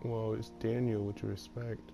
Well, it's Daniel with your respect.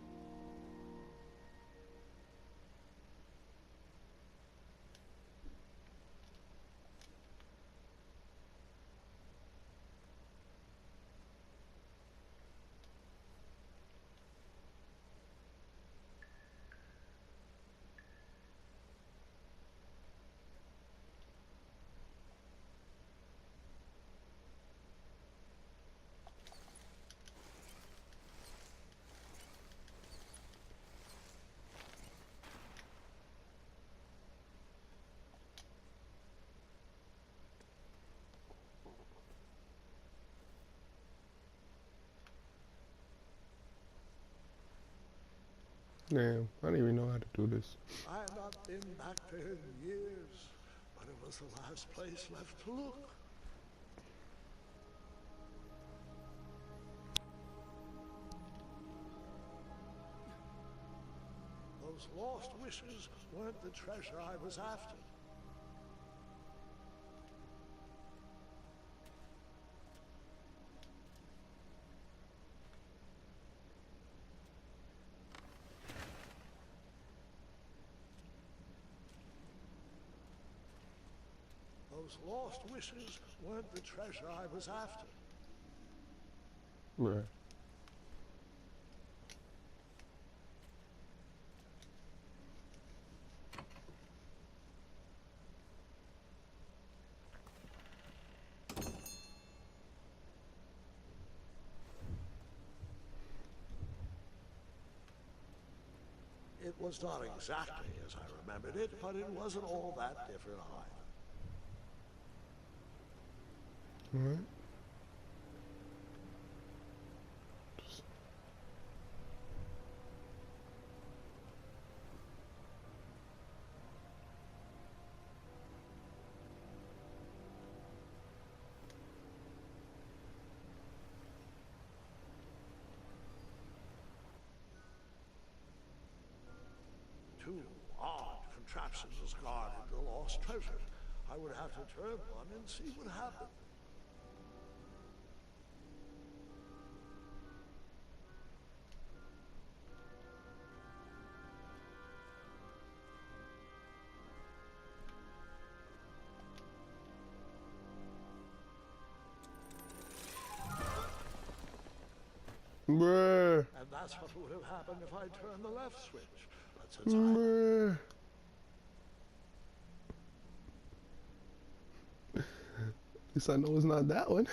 Damn, I don't even know how to do this. I have not been back there in years, but it was the last place left to look. Those lost wishes weren't the treasure I was after. Those lost wishes weren't the treasure I was after. Right. It was not exactly as I remembered it, but it wasn't all that different either. Alright. Two odd contraptions guarded the lost treasure. I would have to turn one and see what happened. Bruh. And that's what would have happened if I turned the left switch. But since I... Bruh. At least I know it's not that one.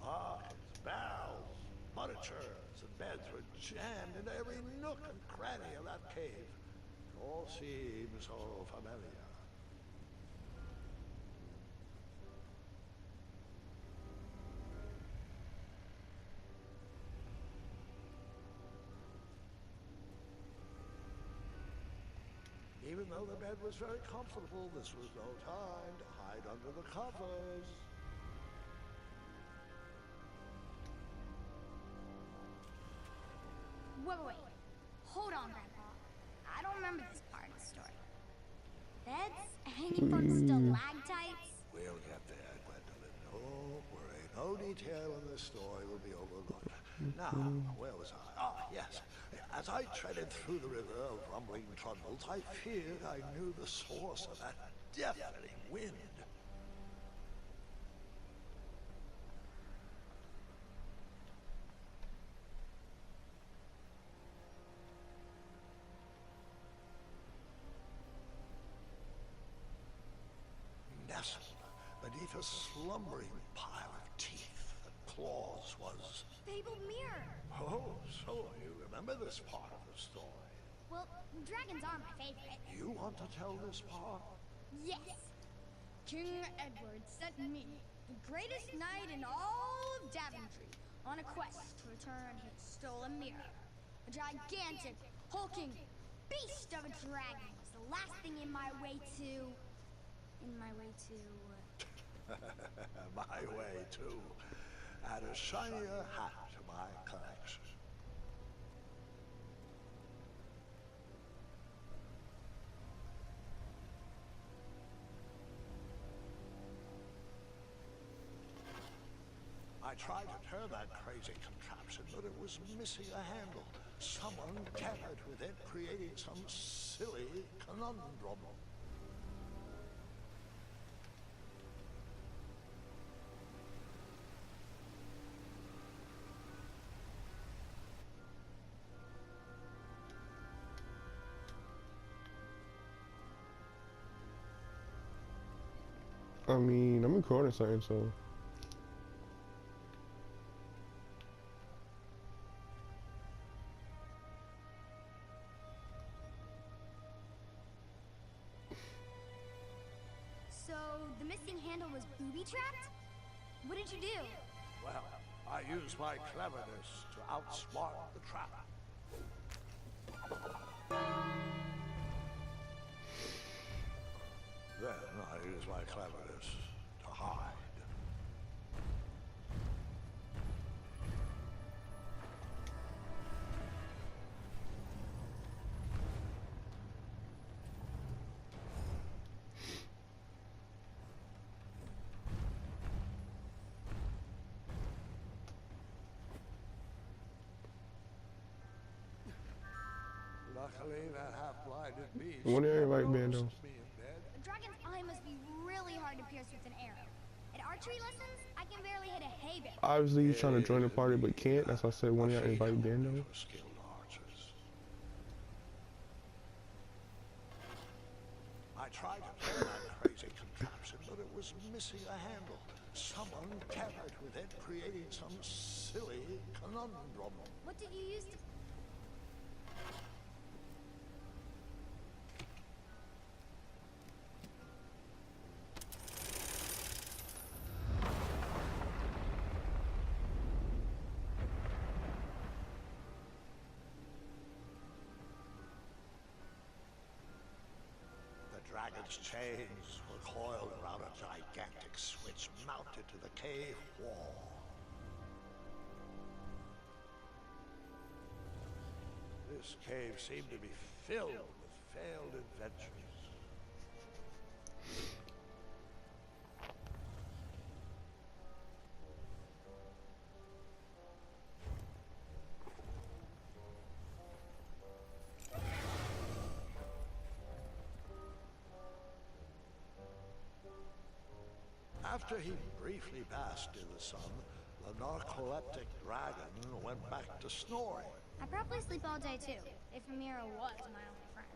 Buckets, barrels, butter churns, and beds were jammed into every nook and cranny of that cave. It all seemed so familiar. Even though the bed was very comfortable, this was no time to hide under the covers. Wait. Hold on, Grandpa. I don't remember this part of the story. Beds hanging from stalactites? We'll get there, Gwendolyn. Don't worry. No detail in this story will be overlooked. Now, where was I? Ah, yes. As I treaded through the river of rumbling trundles, I feared I knew the source of that deafening wind. Nestled beneath a slumbering pile of teeth and claws was... Fabled mirror. Oh, so you remember this part of the story. Well, dragons are my favorite. You want to tell this part? Yes. King Edward sent me, the greatest knight in all of Daventry, on a quest to return his stolen mirror. A gigantic, hulking beast of a dragon was the last thing in my way to... My way, too. Add a shinier hat to my collection. I tried to turn that crazy contraption, but it was missing a handle. Someone tampered with it, creating some silly conundrum. I mean, I'm recording something, so. So, the missing handle was booby-trapped? What did you do? Well, I used my cleverness to outsmart the trap. Then I used my cleverness to hide. Luckily, that half-blinded beast When did I never invite Bando? noticed me in bed. The dragon's eye must be really hard to pierce with an arrow. At archery lessons, I can barely hit a hay bale. Obviously, he's trying to join the party but can't. That's why I said, when did I invite Bando? For skilled archers. I tried to turn that crazy contraption, but it was missing a handle. Someone tampered with it, creating some silly conundrum. What did you use to... The dragon's chains were coiled around a gigantic switch mounted to the cave wall. This cave seemed to be filled with failed adventures. After he briefly basked in the sun, the narcoleptic dragon went back to snoring. I probably sleep all day too, if Amira was my only friend.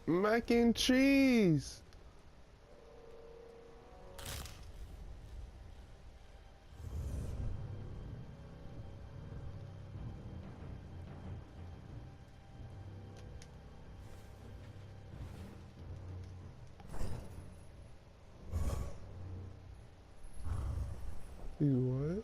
Mac and cheese! You what?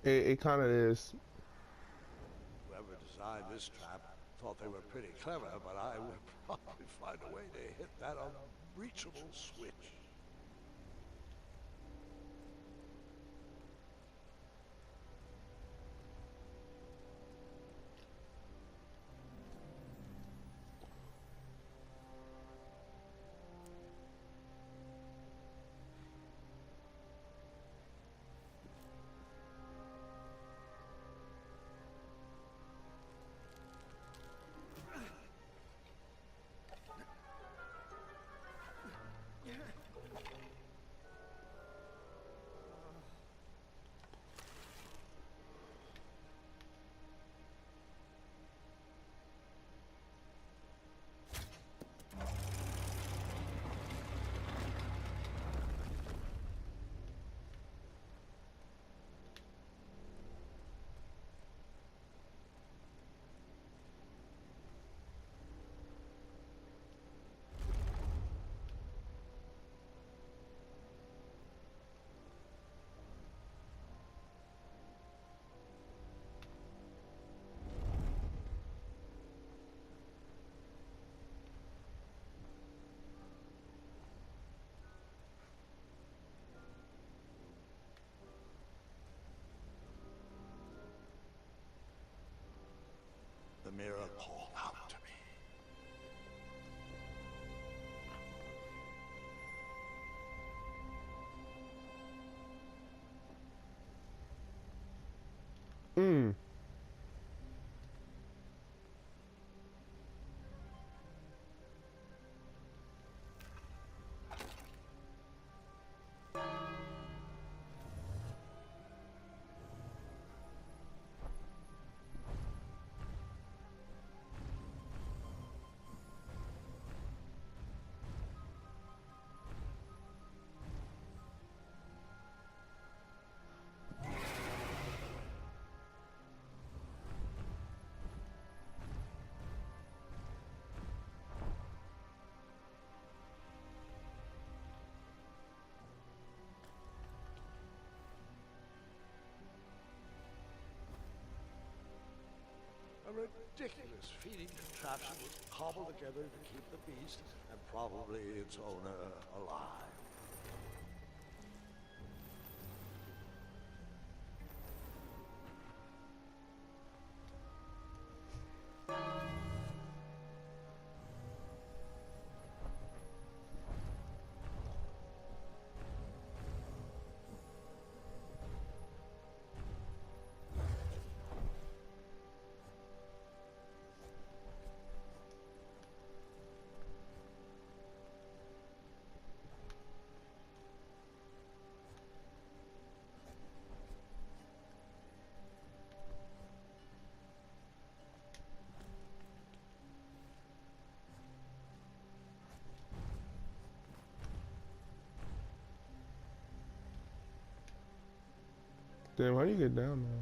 It kind of is. Whoever designed this trap thought they were pretty clever, but I would probably find a way to hit that unreachable switch. The mirror called out to me. Mm. A ridiculous feeding contraption was cobbled together to keep the beast and probably its owner alive. Damn, how do you get down there?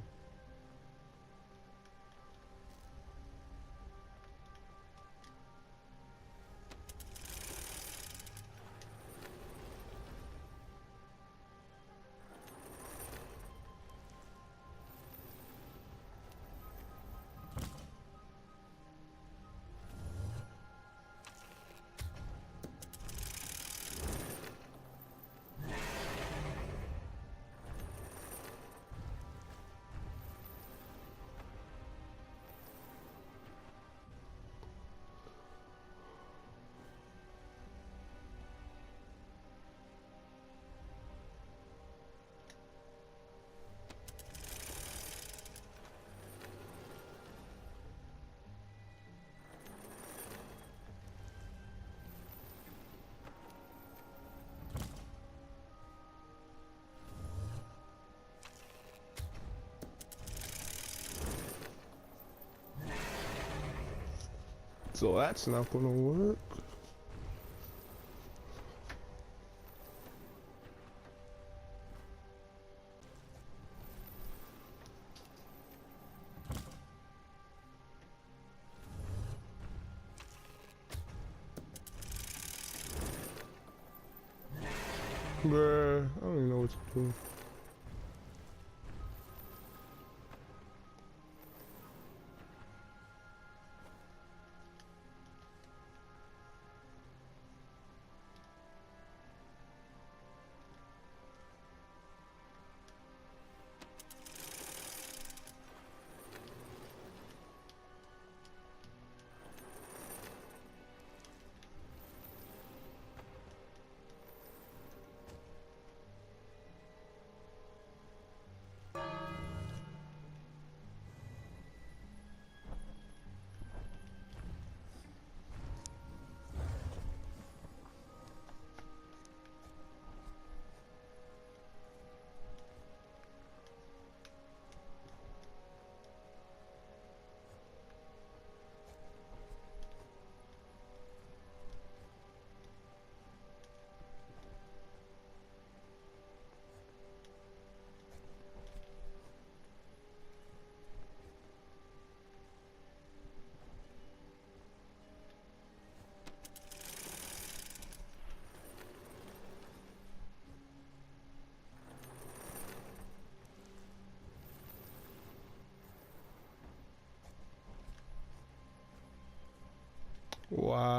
So that's not gonna work. Bruh, I don't even know what to do.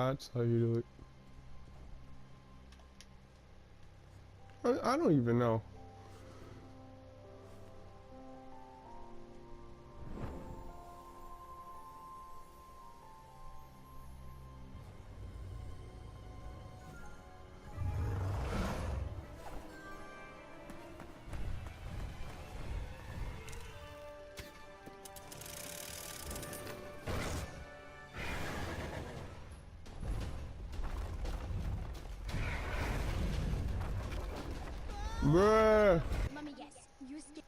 That's how you do it. I don't even know. Bruh. Let me guess. You skipped.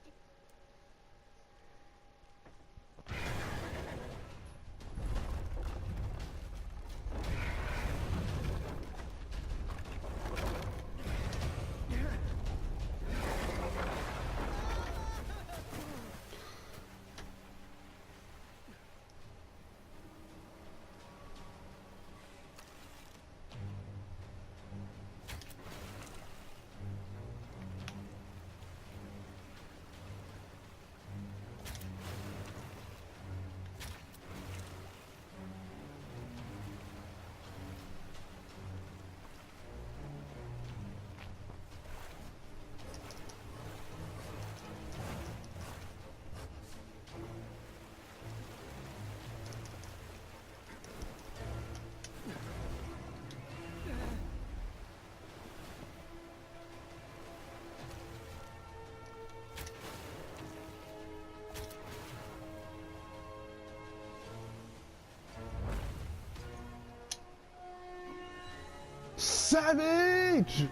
Savage!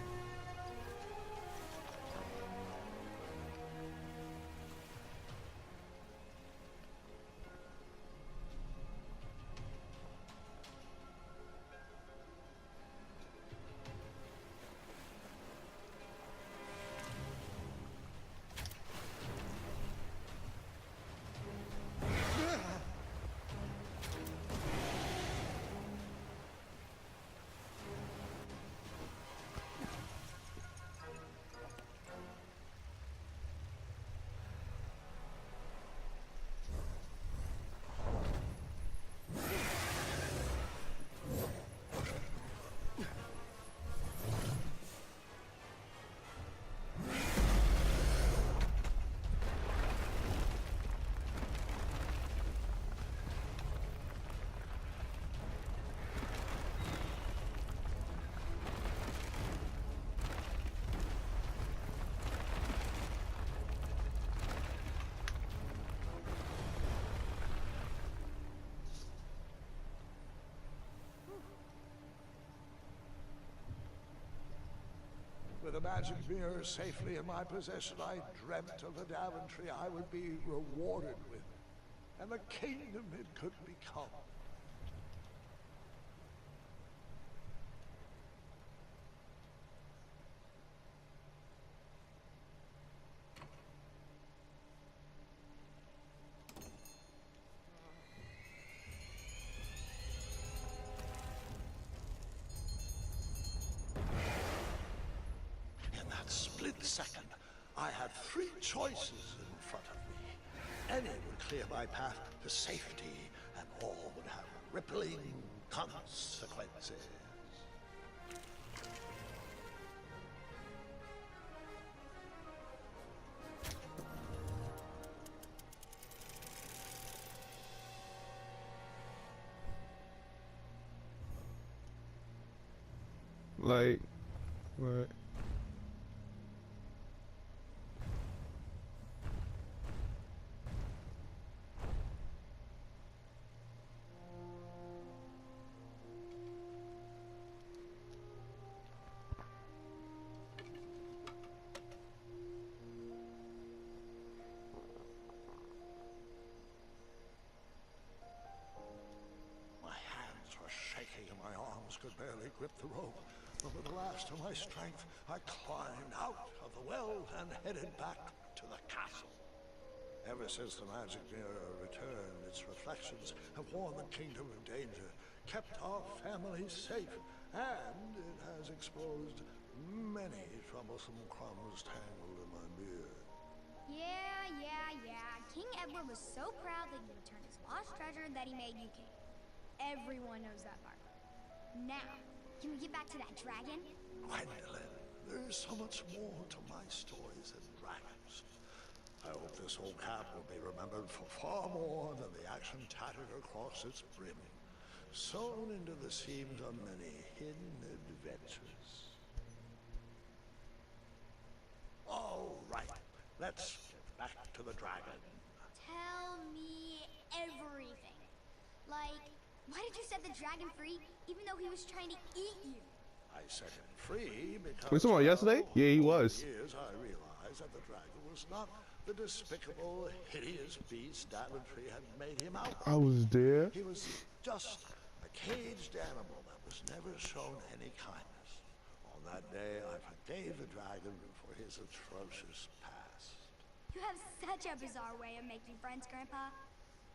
With the magic mirror safely in my possession, I dreamt of the Daventry I would be rewarded with, and the kingdom it could become. In that split second, I had three choices in front of me. Any would clear my path to safety, and all would have rippling consequences. Like, what? My hands were shaking and my arms could barely grip the rope. But with the last of my strength, I climbed out of the well and headed back to the castle. Ever since the magic mirror returned, its reflections have warned the kingdom of danger, kept our family safe, and it has exposed many troublesome crumbs tangled in my beard. Yeah. King Edward was so proud that he returned his lost treasure that he made you king. Everyone knows that part. Now, can we get back to that dragon? Gwendolyn, there's so much more to my stories than dragons. I hope this whole camp will be remembered for far more than the action tattered across its brim, sewn into the seams of many hidden adventures. All right, let's get back to the dragon. Tell me everything. Like, why did you set the dragon free even though he was trying to eat you? I set him free because, We saw him yesterday? Yeah, he over was. the years I realized that the dragon was not the despicable, hideous beast Daventry had made him out. I was there. He was just a caged animal that was never shown any kindness. On that day, I forgave the dragon for his atrocious past. You have such a bizarre way of making friends, Grandpa.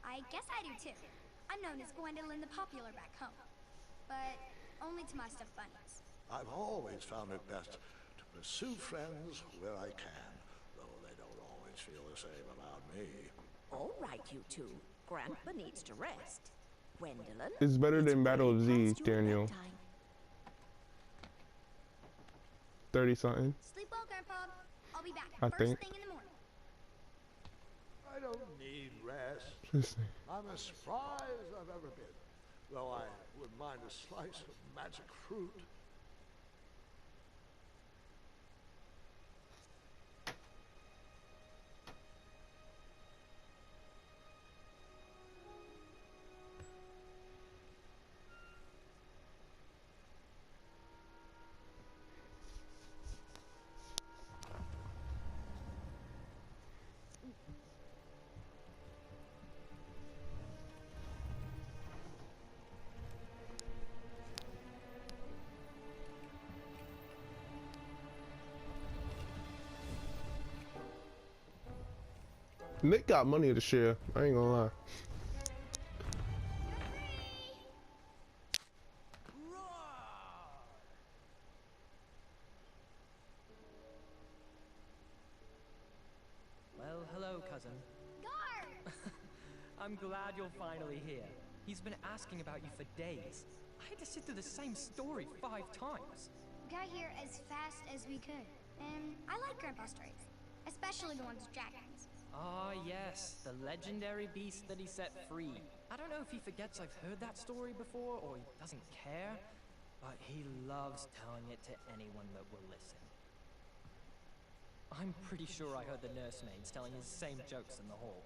I guess I do too. I'm known as Gwendolyn the Popular back home, but only to my stuffed bunnies. I've always found it best to pursue friends where I can, though they don't always feel the same about me. All right, you two. Grandpa needs to rest. Gwendolyn? It's better it's than Battle of way Z, past your Daniel. bedtime. 30 something. Sleep well, Grandpa. I'll be back I first think. thing in the morning. I don't need rest. Just- I'm as spry as I've ever been, though I wouldn't mind a slice of magic fruit. Nick got money to share. I ain't gonna lie. Well, hello, cousin. Guard! I'm glad you're finally here. He's been asking about you for days. I had to sit through the same story 5 times. We got here as fast as we could, and I like Grandpa's stories, especially the ones with dragons. Ah, yes, the legendary beast that he set free. I don't know if he forgets I've heard that story before, or he doesn't care, but he loves telling it to anyone that will listen. I'm pretty sure I heard the nursemaids telling his same jokes in the hall.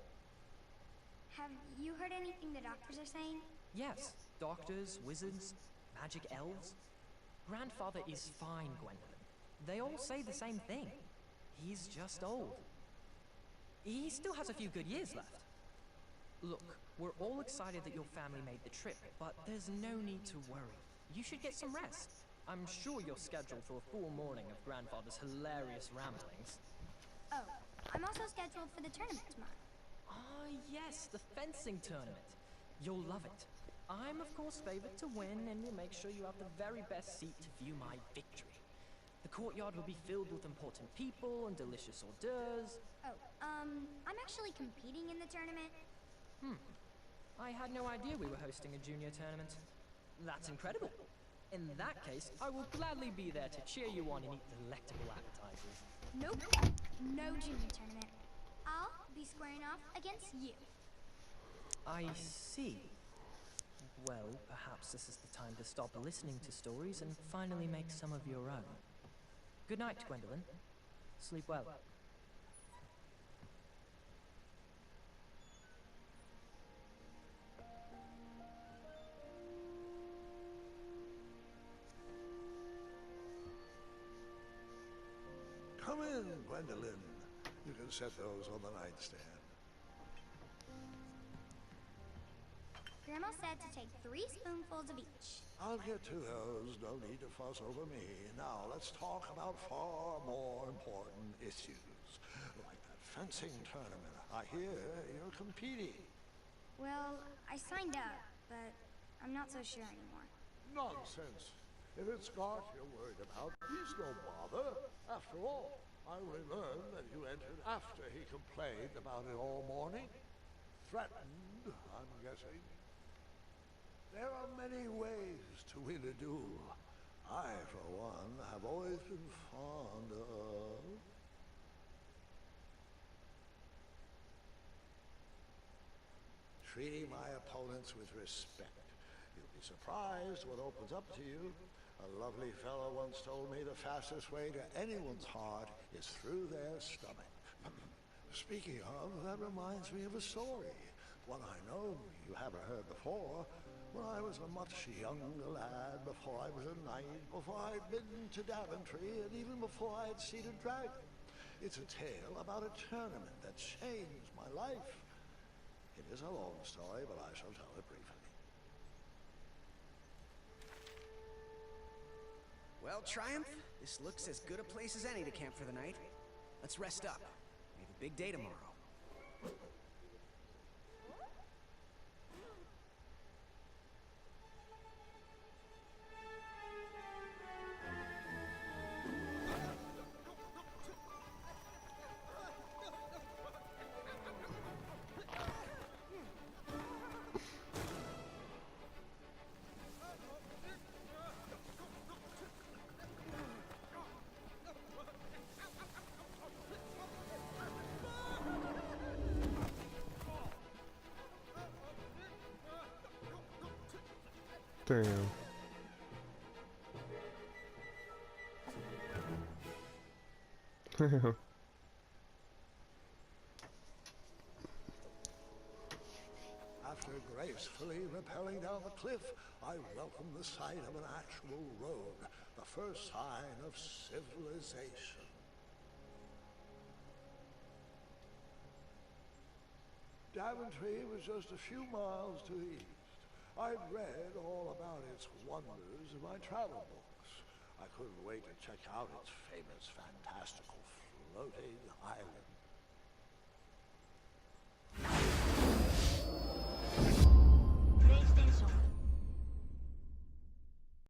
Have you heard anything the doctors are saying? Yes, doctors, wizards, magic elves. Grandfather is fine, Gwendolyn. They all say the same thing. He's just old. He still has a few good years left. Look, we're all excited that your family made the trip, but there's no need to worry. You should get some rest. I'm sure you're scheduled for a full morning of Grandfather's hilarious ramblings. Oh, I'm also scheduled for the tournament tomorrow. Ah, yes, the fencing tournament. You'll love it. I'm, of course, favored to win, and will make sure you have the very best seat to view my victory. The courtyard will be filled with important people and delicious hors d'oeuvres. Oh, I'm actually competing in the tournament. I had no idea we were hosting a junior tournament. That's incredible. In that case, I will gladly be there to cheer you on and eat delectable appetizers. Nope, no junior tournament. I'll be squaring off against you. I see. Well, perhaps this is the time to stop listening to stories and finally make some of your own. Good night, Gwendolyn. Sleep well. Come in, Gwendolyn. You can set those on the nightstand. Grandma said to take 3 spoonfuls of each. I'll get to those. No need to fuss over me. Now, let's talk about far more important issues. Like that fencing tournament. I hear you're competing. Well, I signed up, but I'm not so sure anymore. Nonsense. If it's Scott you're worried about, he's no bother. After all, I only learned that you entered after he complained about it all morning. Threatened, I'm guessing. There are many ways to win a duel. I, for one, have always been fond of treating my opponents with respect. You'll be surprised what opens up to you. A lovely fellow once told me the fastest way to anyone's heart is through their stomach. Speaking of, that reminds me of a story. One I know you haven't heard before. When I was a much younger lad, before I was a knight, before I'd been to Daventry, and even before I'd seen a dragon. It's a tale about a tournament that changed my life. It is a long story, but I shall tell it briefly. Well, Triumph, this looks as good a place as any to camp for the night. Let's rest up. We have a big day tomorrow. Damn. After gracefully rappelling down the cliff, I welcomed the sight of an actual road, the first sign of civilization. Daventry was just a few miles to the east. I'd read all about its wonders in my travel books. I couldn't wait to check out its famous, fantastical floating island.